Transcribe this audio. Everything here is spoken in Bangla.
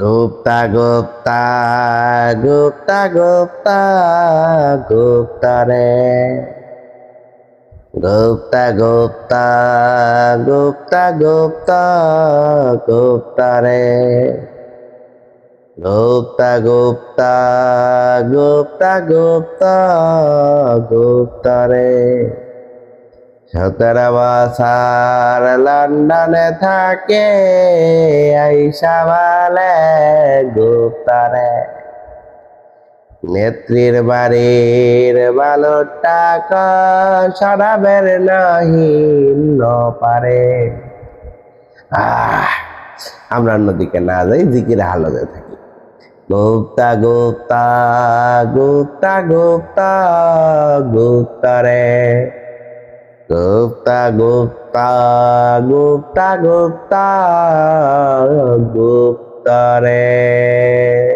গুপ্তা গুপ্তা গুপ্তা গুপ্তা গুপ্তা রে গুপ্তা গুপ্তা গুপ্তা গুপ্তা গুপ্তা রে গুপ্তা গুপ্তা গুপ্তা গুপ্তা গুপ্তা রে 17 বছর লন্ডনে থাকে আইসা বলে গুপ্তা রে নেত্রীর বাড়ির ভালো টাকা সরাবের নাহি পারে। আমরা অন্যদিকে না যাই, জিকির হালতে থাকি। গুপ্তা গুপ্তা গুপ্তা গুপ্তা গুপ্তা রে গুপ্তা গুপ্তা গুপ্তা গুপ্তা গুপ্তা রে।